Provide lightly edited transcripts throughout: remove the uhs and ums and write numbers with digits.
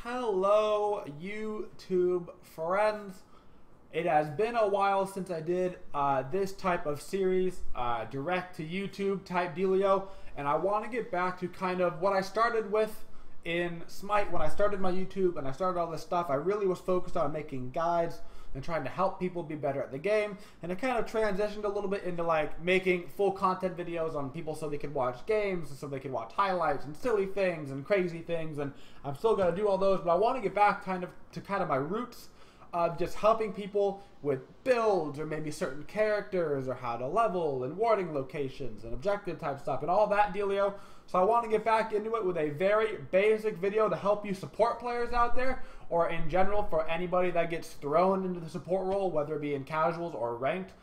Hello, YouTube friends. It has been a while since I did this type of series, direct to YouTube type dealio, and I want to get back to kind of what I started with in Smite when I started my YouTube and I started all this stuff. I really was focused on making guides and trying to help people be better at the game, and it kind of transitioned a little bit into like making full content videos on people so they could watch games and so they could watch highlights and silly things and crazy things, and I'm still going to do all those, but I want to get back to my roots of just helping people with builds or maybe certain characters or how to level and warding locations and objective type stuff and all that dealio. So I want to get back into it with a very basic video to help you support players out there, or in general for anybody that gets thrown into the support role, whether it be in casuals or ranked.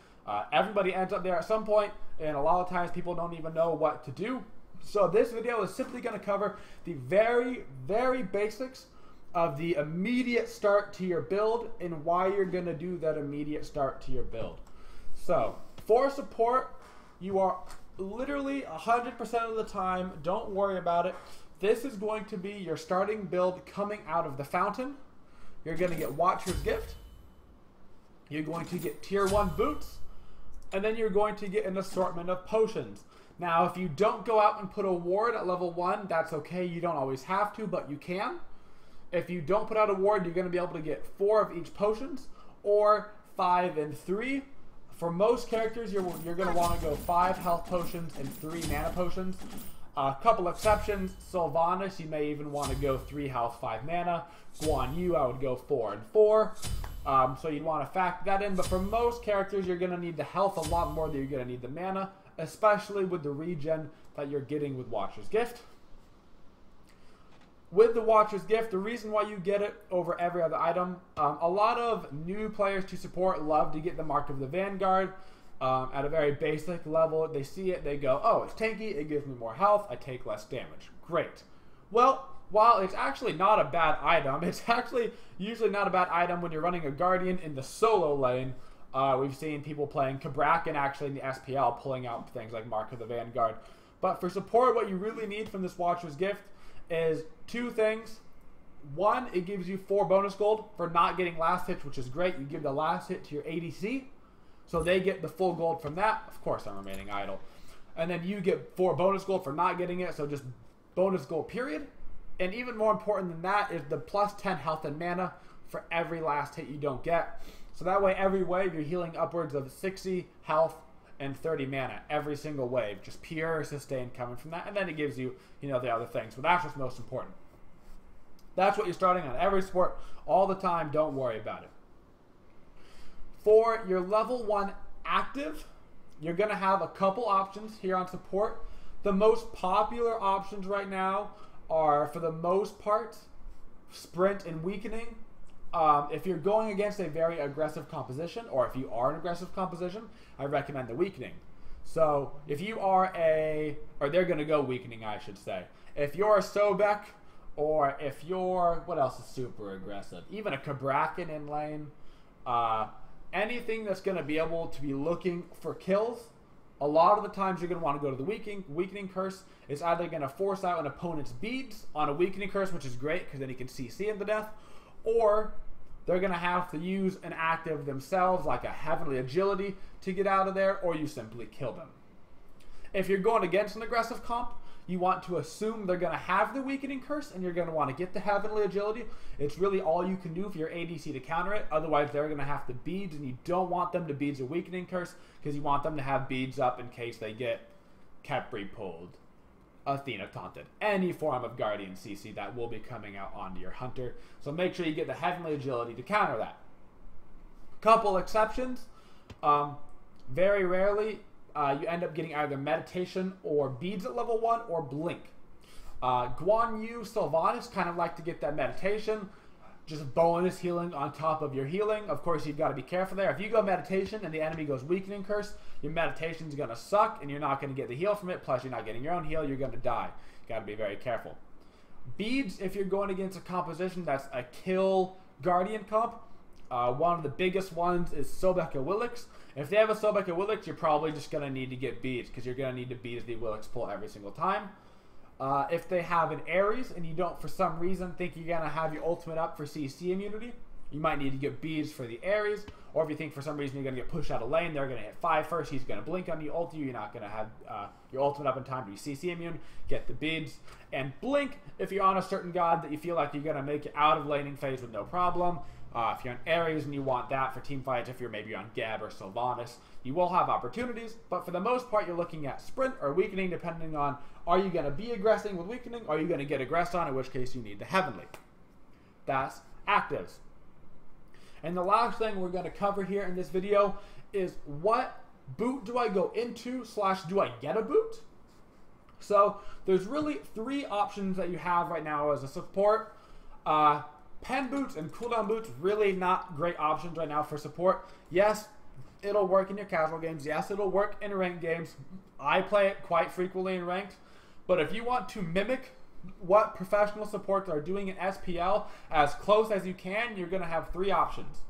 Everybody ends up there at some point, and a lot of times people don't even know what to do. So this video is simply going to cover the very, very basics of the immediate start to your build and why you're going to do that immediate start to your build. So for support, you are literally 100% of the time, don't worry about it. This is going to be your starting build coming out of the fountain. You're going to get Watcher's Gift. You're going to get tier 1 boots. And then you're going to get an assortment of potions. Now, if you don't go out and put a ward at level 1, that's okay. You don't always have to, but you can. If you don't put out a ward, you're going to be able to get 4 of each potions, or 5 and 3. For most characters, you're going to want to go 5 health potions and 3 mana potions. A couple exceptions, Sylvanas, you may even want to go 3 health, 5 mana. Guan Yu, I would go 4 and 4. So you'd want to factor that in. But for most characters, you're going to need the health a lot more than you're going to need the mana, especially with the regen that you're getting with Watcher's Gift. With the Watcher's Gift, the reason why you get it over every other item, a lot of new players to support love to get the Mark of the Vanguard at a very basic level. They see it, they go, oh, it's tanky, it gives me more health, I take less damage. Great. Well, while it's actually not a bad item, it's actually usually not a bad item when you're running a Guardian in the solo lane. We've seen people playing Kabrakan actually in the SPL pulling out things like Mark of the Vanguard. But for support, what you really need from this Watcher's Gift is 2 things. 1, it gives you 4 bonus gold for not getting last hits, which is great. You give the last hit to your ADC, so they get the full gold from that. Of course, I'm remaining idle. And then you get 4 bonus gold for not getting it, so just bonus gold period. And even more important than that is the plus 10 health and mana for every last hit you don't get. So that way, every wave, you're healing upwards of 60 health and 30 mana every single wave, just pure sustain coming from that, and then it gives you, the other things, but that's what's most important. That's what you're starting on every sport all the time. Don't worry about it. For your level 1 active, you're going to have a couple options here on support. The most popular options right now are, for the most part, sprint and weakening. If you're going against a very aggressive composition, or if you are an aggressive composition, I recommend the weakening. So if you are or they're going to go weakening, I should say. If you're a Sobek, or if you're, what else is super aggressive? Even a Kabrakan in lane, anything that's going to be able to be looking for kills, a lot of the times you're going to want to go to the weakening curse. It's either going to force out an opponent's beads on a weakening curse, which is great because then you can CC him to death, or they're going to have to use an active themselves, like a Heavenly Agility, to get out of there, or you simply kill them. If you're going against an aggressive comp, you want to assume they're going to have the Weakening Curse, and you're going to want to get the Heavenly Agility. It's really all you can do for your ADC to counter it. Otherwise, they're going to have to beads, and you don't want them to beads a Weakening Curse, because you want them to have beads up in case they get Khepri pulled, Athena taunted, any form of Guardian CC that will be coming out onto your Hunter. So make sure you get the Heavenly Agility to counter that. Couple exceptions. Very rarely you end up getting either Meditation or Beads at level 1 or Blink. Guan Yu, Sylvanas kind of like to get that Meditation, just bonus healing on top of your healing. Of course, you've got to be careful there. If you go Meditation and the enemy goes Weakening Curse, your Meditation's going to suck and you're not going to get the heal from it. Plus, you're not getting your own heal. You're going to die. Got to be very careful. Beads, if you're going against a composition that's a kill Guardian comp, one of the biggest ones is Sobek Willix. If they have a Sobek Willix, you're probably just going to need to get beads because you're going to need to beat the Willix pull every single time. If they have an Ares and you don't, for some reason, think you're going to have your ultimate up for CC immunity, you might need to get beads for the Ares. Or if you think for some reason you're going to get pushed out of lane, they're going to hit 5 first, he's going to blink on you, ult you, you're not going to have your ultimate up in time to be CC immune, get the beads. And blink if you're on a certain god that you feel like you're going to make it out of laning phase with no problem. If you're on Ares and you want that for team fights, if you're maybe on Geb or Sylvanas, you will have opportunities, but for the most part you're looking at sprint or weakening depending on, are you going to be aggressing with weakening, or are you going to get aggressed on, in which case you need the heavenly. That's actives. And the last thing we're going to cover here in this video is what boot do I go into / do I get a boot? So there's really 3 options that you have right now as a support. Pen boots and cooldown boots, really not great options right now for support. Yes, it'll work in your casual games. Yes, it'll work in ranked games. I play it quite frequently in ranked. But if you want to mimic what professional supports are doing in SPL as close as you can, you're going to have 3 options: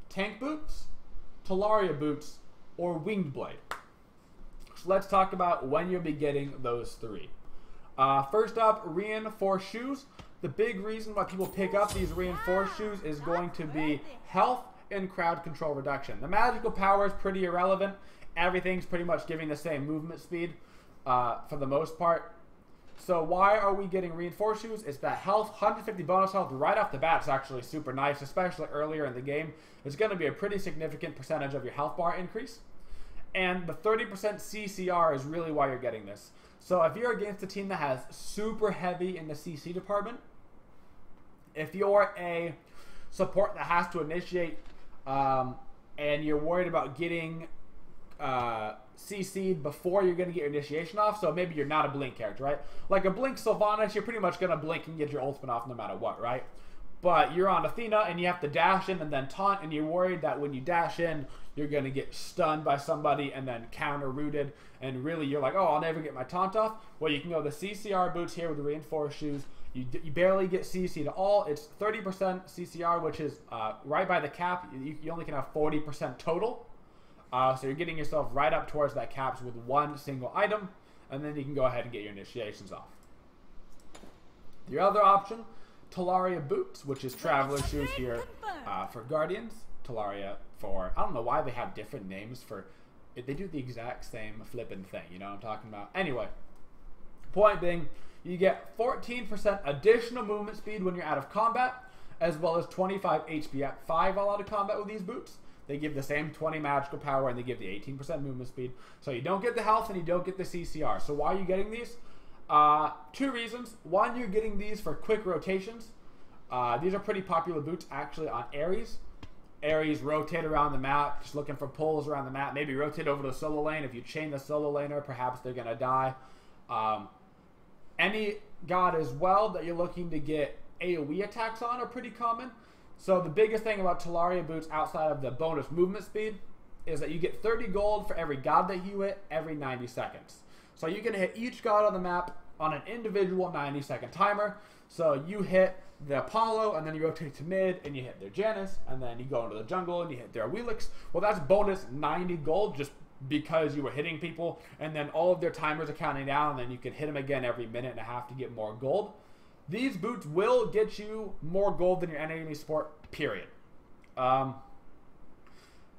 tank boots, Talaria boots, or winged blade. So let's talk about when you'll be getting those 3. First up, reinforced shoes. The big reason why people pick up these reinforced shoes is going to be health and crowd control reduction. The magical power is pretty irrelevant. Everything's pretty much giving the same movement speed for the most part. So why are we getting reinforced shoes? It's that health, 150 bonus health right off the bat is actually super nice, especially earlier in the game. It's going to be a pretty significant percentage of your health bar increase. And the 30% CCR is really why you're getting this. So if you're against a team that has super heavy in the CC department, if you're a support that has to initiate and you're worried about getting CC'd before you're going to get your initiation off, so maybe you're not a blink character, right? Like a blink Sylvanas, you're pretty much going to blink and get your ultimate off no matter what, right? But you're on Athena and you have to dash in and then taunt, and you're worried that when you dash in, you're going to get stunned by somebody and then counter-rooted, and really you're like, oh, I'll never get my taunt off. Well, you can go the CCR boots here with the reinforced shoes. You barely get CC'd at all. It's 30% CCR, which is right by the cap. You only can have 40% total. So you're getting yourself right up towards that caps with 1 single item, and then you can go ahead and get your initiations off. The other option, Talaria boots, which is traveler shoes here for Guardians. Talaria for, I don't know why they have different names for, they do the exact same flipping thing, you know what I'm talking about? Anyway, point being, you get 14% additional movement speed when you're out of combat, as well as 25 HP at 5 while out of combat with these boots. They give the same 20 magical power and they give the 18% movement speed. So you don't get the health and you don't get the CCR. So why are you getting these? 2 reasons. One, you're getting these for quick rotations. These are pretty popular boots actually on Ares. Ares rotate around the map, just looking for pulls around the map. Maybe rotate over to the solo lane. If you chain the solo laner, perhaps they're going to die. Any god as well that you're looking to get AoE attacks on are pretty common. So the biggest thing about Talaria boots outside of the bonus movement speed is that you get 30 gold for every god that you hit every 90 seconds. So you can hit each god on the map on an individual 90-second timer. So you hit the Apollo, and then you rotate to mid, and you hit their Janus, and then you go into the jungle, and you hit their Wheelix. Well, that's bonus 90 gold just because you were hitting people, and then all of their timers are counting down, and then you can hit them again every minute and a half to get more gold. These boots will get you more gold than your enemy support, period.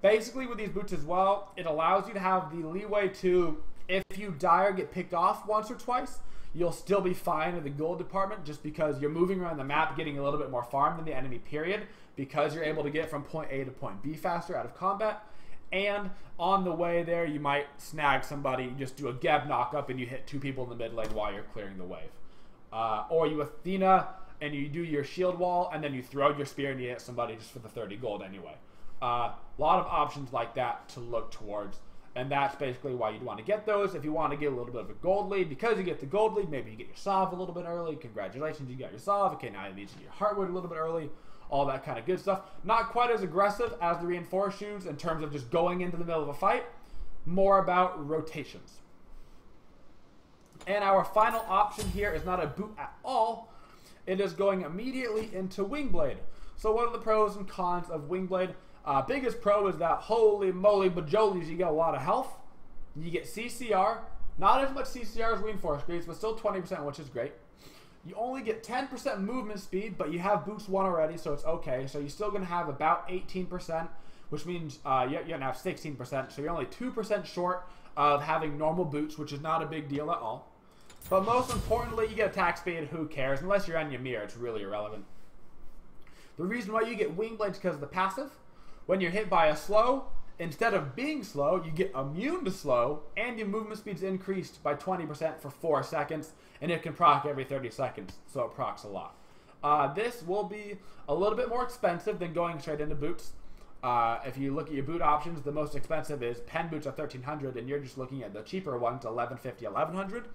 Basically, with these boots as well, it allows you to have the leeway to, if you die or get picked off once or twice, you'll still be fine in the gold department just because you're moving around the map getting a little bit more farm than the enemy, period, because you're able to get from point A to point B faster out of combat. And on the way there, you might snag somebody, you just do a Geb knock-up, and you hit 2 people in the mid lane while you're clearing the wave. Or you Athena, and you do your shield wall, and then you throw your spear and you hit somebody just for the 30 gold anyway. A lot of options like that to look towards, and that's basically why you'd want to get those. If you want to get a little bit of a gold lead, because you get the gold lead, maybe you get your Salve a little bit early. Congratulations, you got your Salve. Okay, now you need to get your Heartwood a little bit early. All that kind of good stuff. Not quite as aggressive as the reinforced shoes in terms of just going into the middle of a fight. More about rotations. And our final option here is not a boot at all. It is going immediately into Wingblade. So what are the pros and cons of Wingblade? Biggest pro is that holy moly bajolies, you get a lot of health. You get CCR. Not as much CCR as reinforced greaves, but still 20%, which is great. You only get 10% movement speed, but you have boost 1 already, so it's okay. So you're still going to have about 18%, which means you're going to have 16%. So you're only 2% short of having normal boots, which is not a big deal at all. But most importantly, you get attack speed. Who cares? Unless you're on Ymir, it's really irrelevant. The reason why you get wing blades is because of the passive. When you're hit by a slow, instead of being slow, you get immune to slow, and your movement speed's increased by 20% for 4 seconds, and it can proc every 30 seconds, so it procs a lot. This will be a little bit more expensive than going straight into boots. If you look at your boot options, the most expensive is pen boots at 1300, and you're just looking at the cheaper ones, 1150, 1100.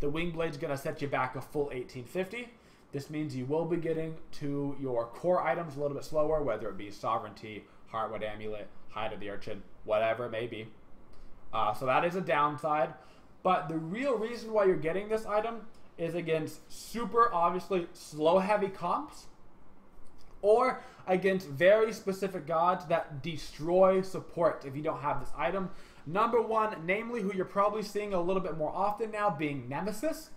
The wing blade's going to set you back a full 1850. This means you will be getting to your core items a little bit slower, whether it be Sovereignty, Heartwood Amulet, Hide of the Urchin, whatever it may be. So that is a downside. But the real reason why you're getting this item is against super, obviously, slow-heavy comps, or against very specific gods that destroy support if you don't have this item. Number one, namely, who you're probably seeing a little bit more often now, being Nemesis.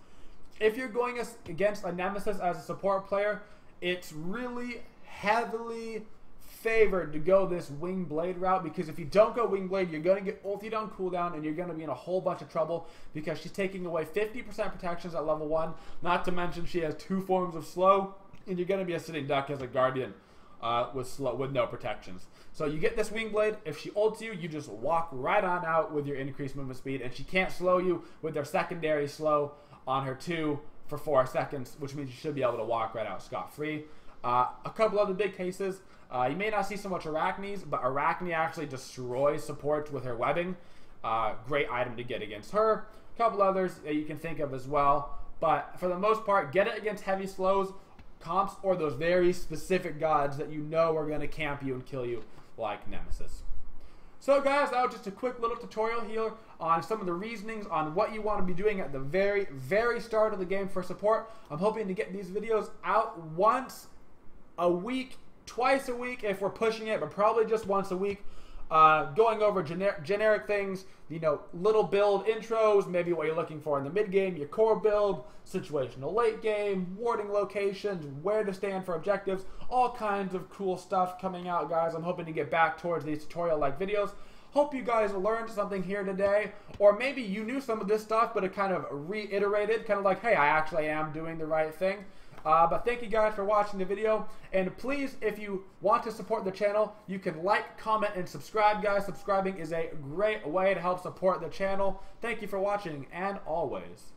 If you're going against a Nemesis as a support player, it's really heavily favored to go this wing blade route, because if you don't go wing blade, you're going to get ultied on cooldown and you're going to be in a whole bunch of trouble, because she's taking away 50% protections at level 1, not to mention she has 2 forms of slow, and you're going to be a sitting duck as a guardian with no protections. So you get this wing blade. If she ults you, you just walk right on out with your increased movement speed, and she can't slow you with their secondary slow on her 2 for 4 seconds, which means you should be able to walk right out scot-free. A couple other big cases. You may not see so much Arachne's, but Arachne actually destroys support with her webbing. Great item to get against her. A couple others that you can think of as well. But for the most part, get it against heavy slows, comps, or those very specific gods that you know are going to camp you and kill you, like Nemesis. So guys, that was just a quick little tutorial here on some of the reasonings on what you want to be doing at the very, very start of the game for support. I'm hoping to get these videos out once a week, twice a week if we're pushing it, but probably just once a week, going over generic things, you know, little build intros, maybe what you're looking for in the mid game, your core build, situational late game, warding locations, where to stand for objectives, all kinds of cool stuff coming out, guys. I'm hoping to get back towards these tutorial-like videos. Hope you guys learned something here today, or maybe you knew some of this stuff, but it kind of reiterated, kind of like, hey, I actually am doing the right thing. But thank you guys for watching the video, and please, if you want to support the channel, you can like, comment, and subscribe, guys. Subscribing is a great way to help support the channel. Thank you for watching, and always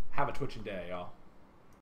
have a twitching day, y'all.